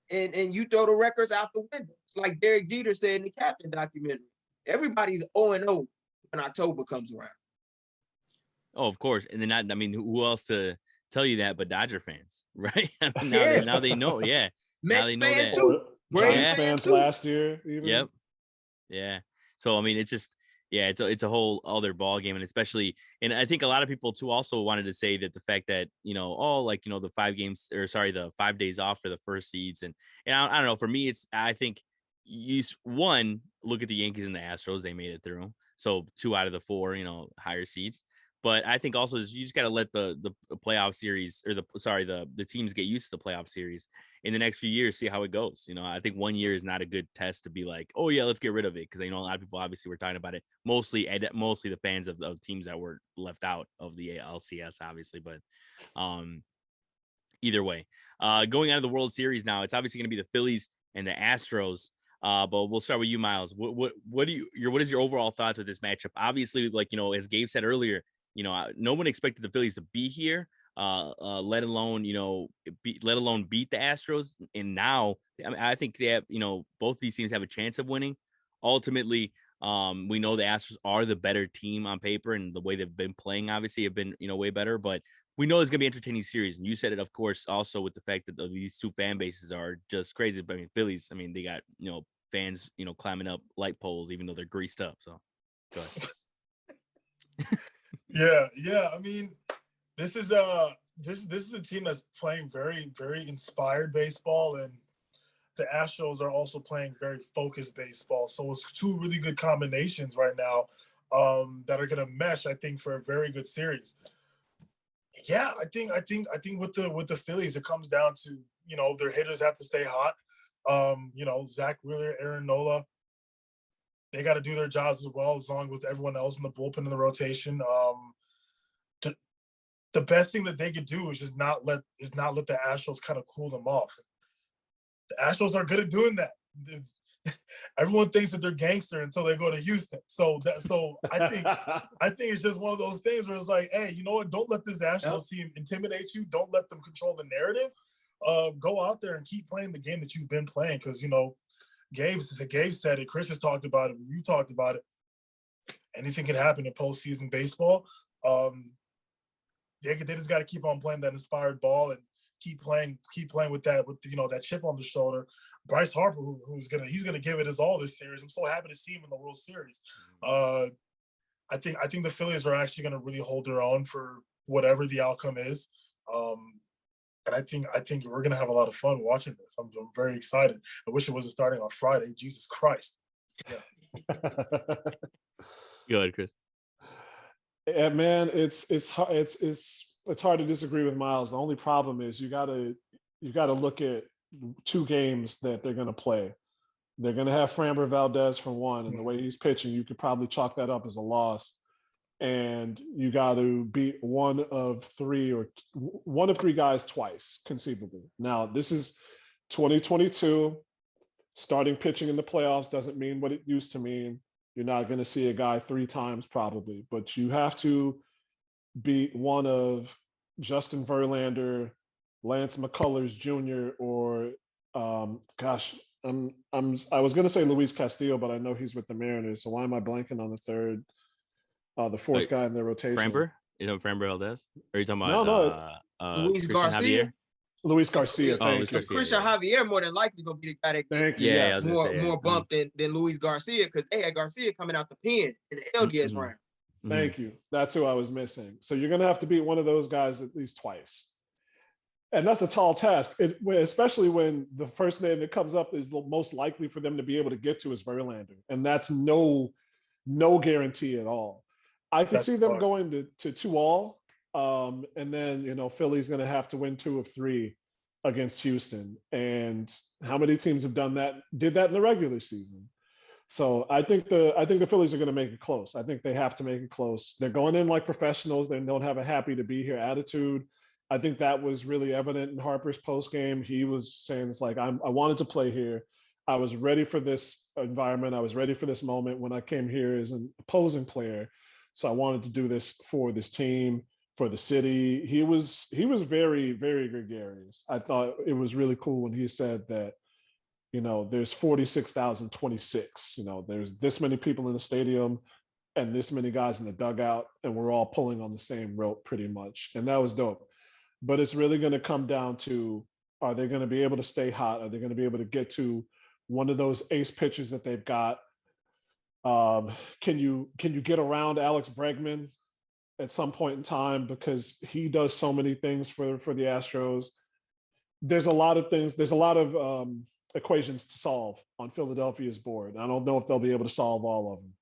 And you throw the records out the window. It's like Derek Jeter said in the Captain documentary. Everybody's 0-0 when October comes around. Oh, of course. And then who else to tell you that but Dodger fans, right? Now they know, yeah. Mets fans too. Braves fans last year, even. Yep. Yeah. So I mean, it's just, yeah, it's a whole other ball game, and especially, and I think a lot of people too also wanted to say that the fact that the 5 days off for the first seeds, and I don't know, for me I think one, look at the Yankees and the Astros, they made it through, so 2 out of the 4 higher seeds. But I think also you just got to let the playoff series, or the teams get used to the playoff series in the next few years, see how it goes. I think 1 year is not a good test to be like, oh yeah, let's get rid of it. Because I know a lot of people obviously were talking about it, mostly the fans of teams that were left out of the LCS, obviously. But either way, going out of the World Series now, it's obviously going to be the Phillies and the Astros. But we'll start with you, Miles. What is your overall thoughts with this matchup? Obviously, as Gabe said earlier, no one expected the Phillies to be here, let alone beat the Astros. And now, I think they have, both these teams have a chance of winning. Ultimately, we know the Astros are the better team on paper, and the way they've been playing, obviously, have been way better. But we know it's gonna be an entertaining series, and you said it, of course, also with the fact that these two fan bases are just crazy. But I mean, Phillies, they got fans climbing up light poles even though they're greased up. So, go ahead. Yeah. I mean, this is a team that's playing very, very inspired baseball, and the Astros are also playing very focused baseball. So it's two really good combinations right now that are going to mesh, I think, for a very good series. Yeah, I think with the Phillies, it comes down to, you know, their hitters have to stay hot. You know, Zach Wheeler, Aaron Nola, they got to do their jobs as well, as long with everyone else in the bullpen and the rotation. The best thing that they could do is just not let the Astros kind of cool them off. The Astros are good at doing that. Everyone thinks that they're gangster until they go to Houston. So I think it's just one of those things where it's like, hey, you know what? Don't let this Astros team intimidate you. Don't let them control the narrative. Go out there and keep playing the game that you've been playing. Because, you know, Gabe said it. Chris has talked about it. You talked about it. Anything can happen in postseason baseball. They just got to keep on playing that inspired ball and keep playing with that, with, you know, that chip on the shoulder. Bryce Harper, he's gonna give it his all this series. I'm so happy to see him in the World Series. I think the Phillies are actually gonna really hold their own for whatever the outcome is. And I think we're gonna have a lot of fun watching this. I'm very excited. I wish it wasn't starting on Friday. Jesus Christ. Yeah. Go ahead, Chris. Yeah, man, it's hard to disagree with Miles. The only problem is you gotta look at 2 games that they're gonna play. They're gonna have Framber Valdez for one, and the way he's pitching, you could probably chalk that up as a loss. And you got to beat one of three guys twice, conceivably. Now, this is 2022. Starting pitching in the playoffs doesn't mean what it used to mean. You're not going to see a guy 3 times probably, but you have to beat one of Justin Verlander, Lance McCullers Jr., or I was going to say Luis Castillo, but I know he's with the Mariners. So why am I blanking on the fourth guy in their rotation? Framber? You know Framber Valdez? Or are you talking about Luis Garcia? Javier? Luis Garcia. Luis Garcia. Christian Javier more than likely gonna be the guy that gets more bump than Luis Garcia, because they had Garcia coming out the pen in the LDS round. Thank you. That's who I was missing. So you're gonna have to beat one of those guys at least twice. And that's a tall task, especially when the first name that comes up is the most likely for them to be able to get to is Verlander. And that's no guarantee at all. I could see them going to 2-all. And then, you know, Philly's going to have to win 2 of 3 against Houston. And how many teams have did that in the regular season? So I think the Phillies are going to make it close. I think they have to make it close. They're going in like professionals. They don't have a happy to be here attitude. I think that was really evident in Harper's post game. He was saying, it's like, I wanted to play here. I was ready for this environment. I was ready for this moment when I came here as an opposing player. So I wanted to do this for this team, for the city. He was very, very gregarious. I thought it was really cool when he said that, you know, there's 46,026. You know, there's this many people in the stadium and this many guys in the dugout, and we're all pulling on the same rope pretty much. And that was dope. But it's really going to come down to, are they going to be able to stay hot? Are they going to be able to get to one of those ace pitchers that they've got? Can you get around Alex Bregman at some point in time, because he does so many things for the Astros? There's a lot of things. There's a lot of equations to solve on Philadelphia's board. I don't know if they'll be able to solve all of them.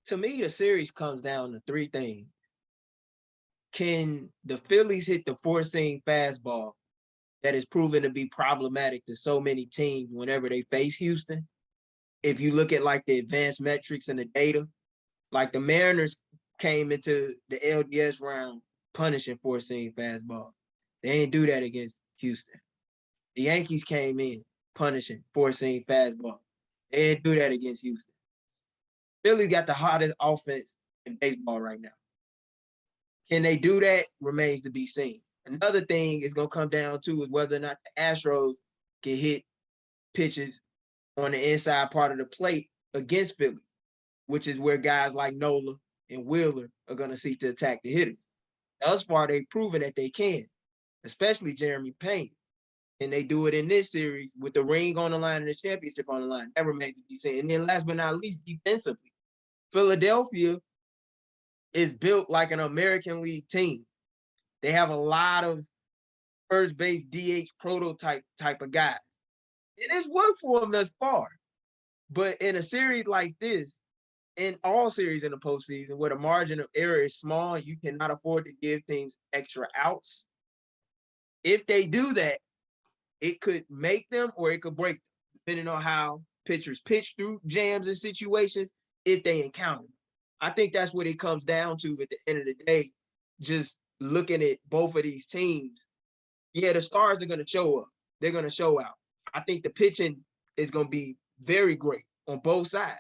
To me, the series comes down to 3 things. Can the Phillies hit the 4-seam fastball that is proven to be problematic to so many teams whenever they face Houston? If you look at like the advanced metrics and the data, like the Mariners came into the LDS round punishing 4-seam fastball. They didn't do that against Houston. The Yankees came in punishing 4-seam fastball. They didn't do that against Houston. Philly got the hottest offense in baseball right now. Can they do that? Remains to be seen. Another thing is going to come down to is whether or not the Astros can hit pitches on the inside part of the plate against Philly, which is where guys like Nola and Wheeler are going to seek to attack the hitters. Thus far, they've proven that they can, especially Jeremy Payne. And they do it in this series with the ring on the line and the championship on the line. That remains to be seen. And then last but not least, defensively, Philadelphia is built like an American League team. They have a lot of first base DH prototype type of guys. It has worked for him thus far. But in a series like this, in all series in the postseason, where the margin of error is small, you cannot afford to give teams extra outs. If they do that, it could make them or it could break them, depending on how pitchers pitch through jams and situations if they encounter them. I think that's what it comes down to at the end of the day. Just looking at both of these teams, yeah, the stars are going to show up. They're going to show out. I think the pitching is going to be very great on both sides.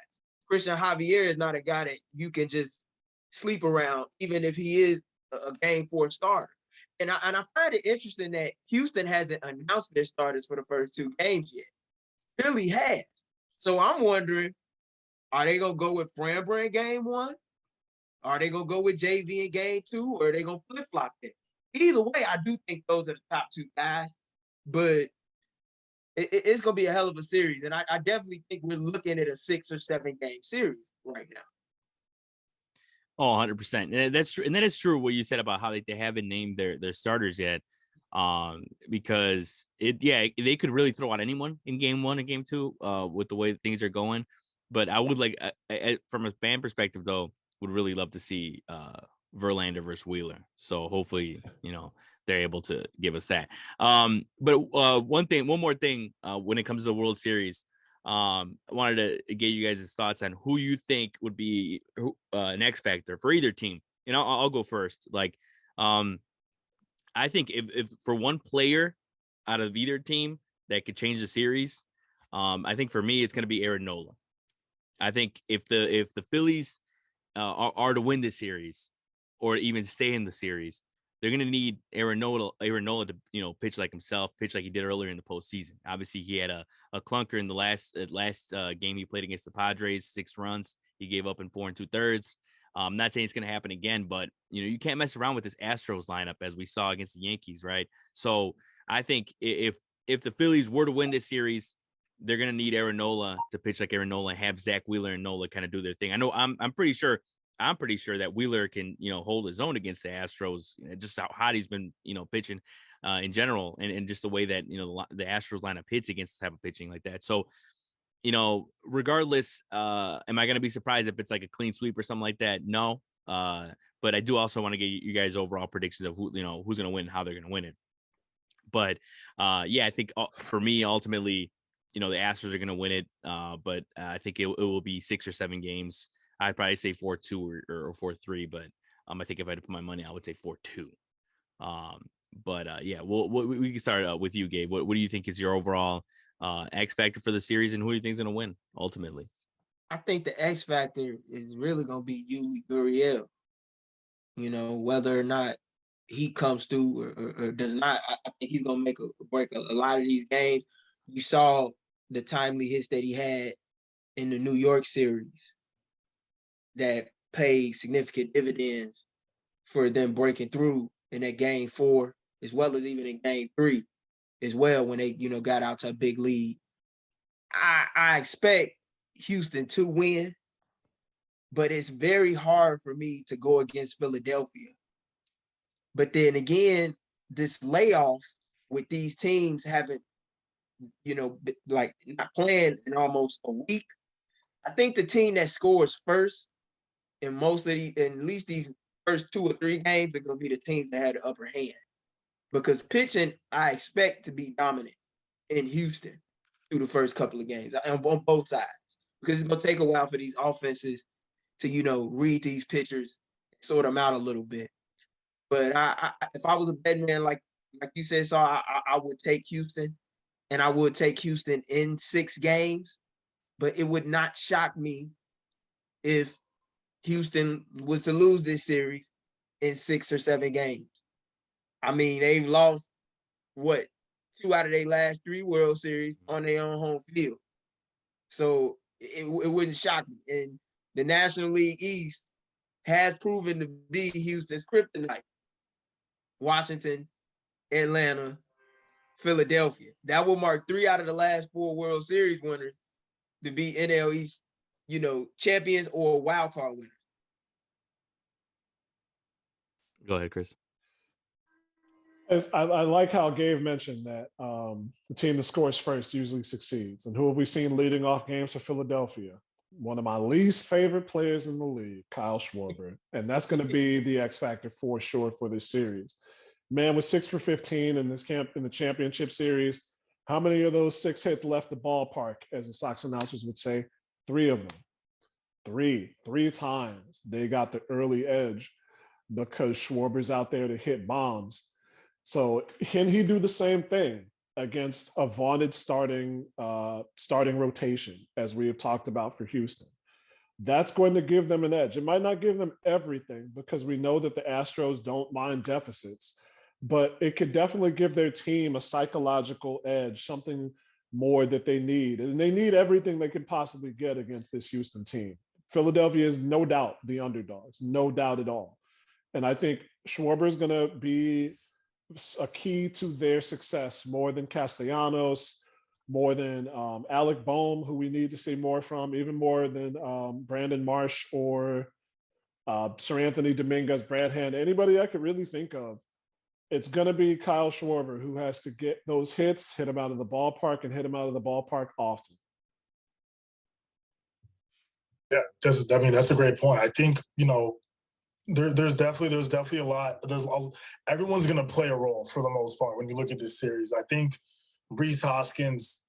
Christian Javier is not a guy that you can just sleep around, even if he is a game 4 starter. And I find it interesting that Houston hasn't announced their starters for the first 2 games yet. Philly has. So I'm wondering, are they going to go with Framber in game 1? Are they going to go with JV in game 2? Or are they going to flip-flop it? Either way, I do think those are the top 2 guys. But it's going to be a hell of a series. And I definitely think we're looking at a 6 or 7 game series right now. Oh, 100%. And that's true. And that is true what you said about how they haven't named their starters yet. Because they could really throw out anyone in game 1 and game 2 with the way things are going. But I would like, from a fan perspective, though, would really love to see Verlander versus Wheeler. So hopefully, they're able to give us that. But one more thing, when it comes to the World Series, I wanted to get you guys' thoughts on who you think would be an X factor for either team. And I'll go first. Like, I think if for one player out of either team that could change the series, I think for me it's going to be Aaron Nola. I think if the Phillies are to win this series or even stay in the series, they're going to need Aaron Nola to pitch like himself, pitch like he did earlier in the postseason. Obviously, he had a clunker in the last game he played against the Padres, 6 runs. He gave up in 4 2/3. I'm not saying it's going to happen again, but you can't mess around with this Astros lineup as we saw against the Yankees, right? So I think if the Phillies were to win this series, they're going to need Aaron Nola to pitch like Aaron Nola, have Zach Wheeler and Nola kind of do their thing. I know I'm pretty sure that Wheeler can, hold his own against the Astros, just how hot he's been, pitching in general, and just the way that, the Astros lineup hits against this type of pitching like that. So, regardless, am I going to be surprised if it's like a clean sweep or something like that? No. But I do also want to get you guys overall predictions of who, who's going to win, how they're going to win it. But I think for me, ultimately, the Astros are going to win it. But I think it will be 6 or 7 games. I'd probably say 4-2 or 4-3, but I think if I had to put my money, I would say 4-2. We can start with you, Gabe. What do you think is your overall X factor for the series, and who do you think is going to win ultimately? I think the X factor is really going to be Gavriel. Whether or not he comes through or does not, I think he's going to break a lot of these games. You saw the timely hits that he had in the New York series that paid significant dividends for them breaking through in that game 4, as well as even in game 3 as well, when they, got out to a big lead. I expect Houston to win, but it's very hard for me to go against Philadelphia. But then again, this layoff with these teams having, like not playing in almost a week, I think the team that scores first in at least these first 2 or 3 games are going to be the teams that had the upper hand. Because pitching, I expect to be dominant in Houston through the first couple of games on both sides. Because it's going to take a while for these offenses to, read these pitchers, sort them out a little bit. But if I was a betting man, like you said, Saul, I would take Houston, and I would take Houston in 6 games. But it would not shock me if Houston was to lose this series in 6 or 7 games. I mean, they've lost 2 out of their last 3 World Series on their own home field. So it wouldn't shock me. And the National League East has proven to be Houston's kryptonite. Washington, Atlanta, Philadelphia. That will mark 3 out of the last 4 World Series winners to be NL East, champions or wild card winners. Go ahead, Chris. I like how Gabe mentioned that the team that scores first usually succeeds. And who have we seen leading off games for Philadelphia? One of my least favorite players in the league, Kyle Schwarber. And that's going to be the X factor for sure for this series. Man was 6 for 15 in the championship series. How many of those 6 hits left the ballpark, as the Sox announcers would say? 3 of them. Three times they got the early edge because Schwarber's out there to hit bombs. So can he do the same thing against a vaunted starting rotation, as we have talked about for Houston? That's going to give them an edge. It might not give them everything because we know that the Astros don't mind deficits, but it could definitely give their team a psychological edge, something more that they need. And they need everything they could possibly get against this Houston team. Philadelphia is no doubt the underdogs, no doubt at all. And I think Schwarber is going to be a key to their success more than Castellanos, more than Alec Boehm, who we need to see more from, even more than Brandon Marsh or Sir Anthony Dominguez, Brad Hand, anybody I could really think of. It's going to be Kyle Schwarber who has to get those hits, hit him out of the ballpark, and hit him out of the ballpark often. Yeah, that's a great point. I think, there's definitely a lot. Everyone's going to play a role for the most part when you look at this series. I think Rhys Hoskins,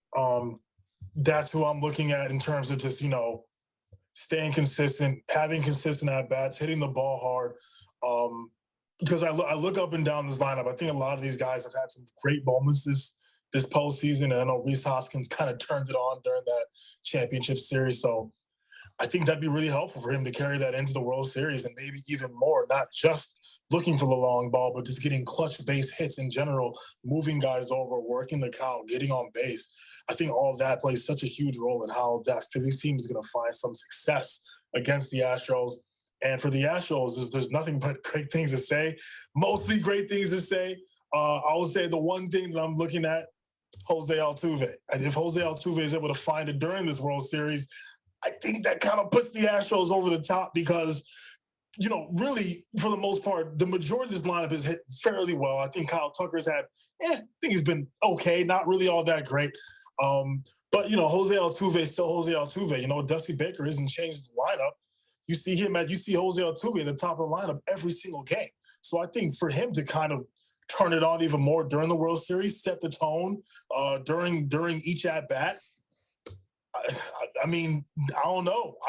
that's who I'm looking at in terms of just, staying consistent, having consistent at-bats, hitting the ball hard. Because I look up and down this lineup, I think a lot of these guys have had some great moments this postseason. And I know Rhys Hoskins kind of turned it on during that championship series. So I think that'd be really helpful for him to carry that into the World Series and maybe even more, not just looking for the long ball, but just getting clutch base hits in general, moving guys over, working the count, getting on base. I think all of that plays such a huge role in how that Phillies team is going to find some success against the Astros. And for the Astros, there's nothing but great things to say, mostly great things to say. I would say the one thing that I'm looking at, Jose Altuve. And if Jose Altuve is able to find it during this World Series, I think that kind of puts the Astros over the top because, really, for the most part, the majority of this lineup has hit fairly well. I think Kyle Tucker's had, I think he's been okay, not really all that great. But, Jose Altuve is still Jose Altuve. Dusty Baker hasn't changed the lineup. You see Jose Altuve at the top of the lineup every single game. So I think for him to kind of turn it on even more during the World Series, set the tone during each at-bat, I mean, I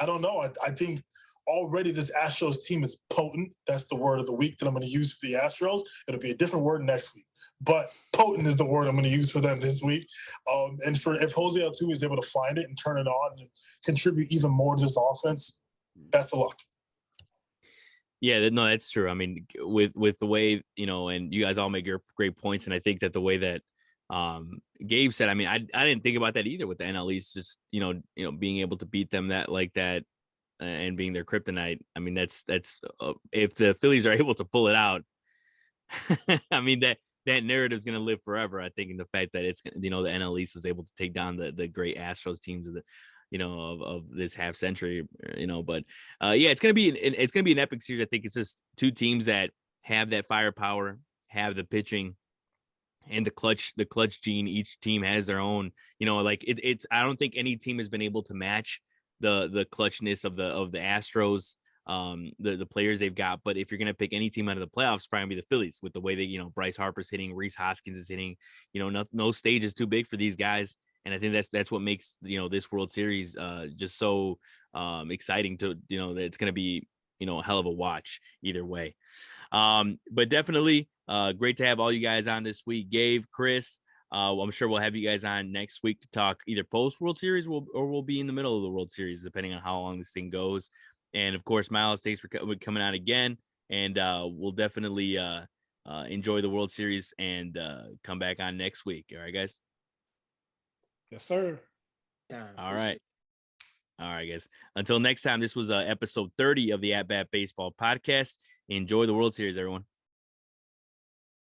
don't know. I think already this Astros team is potent. That's the word of the week that I'm going to use for the Astros. It'll be a different word next week. But potent is the word I'm going to use for them this week. And if Jose Altuve is able to find it and turn it on and contribute even more to this offense, that's a luck. Yeah, no, that's true. I mean, with the way, and you guys all make your great points. And I think that the way that Gabe said, I mean, I didn't think about that either with the NL East, just, being able to beat them like that and being their kryptonite. I mean, that's if the Phillies are able to pull it out, I mean, that narrative is going to live forever. I think in the fact that it's, the NL East was able to take down the great Astros teams of the, of this half century, but yeah, it's going to be an epic series. I think it's just two teams that have that firepower, have the pitching, and the clutch gene. Each team has their own, it's I don't think any team has been able to match the clutchness of the Astros, the players they've got. But if you're going to pick any team out of the playoffs, it's probably be the Phillies with the way that, Bryce Harper's hitting, Rhys Hoskins is hitting, no stage is too big for these guys. And I think that's what makes, this World Series just so exciting to, that it's going to be, a hell of a watch either way. But definitely great to have all you guys on this week. Gabe, Chris, I'm sure we'll have you guys on next week to talk either post World Series or we'll be in the middle of the World Series, depending on how long this thing goes. And of course, Miles, thanks for coming out again. And we'll definitely enjoy the World Series and come back on next week. All right, guys. Yes, sir. All right. All right, guys. Until next time, this was episode 30 of the At Bat Baseball podcast. Enjoy the World Series, everyone.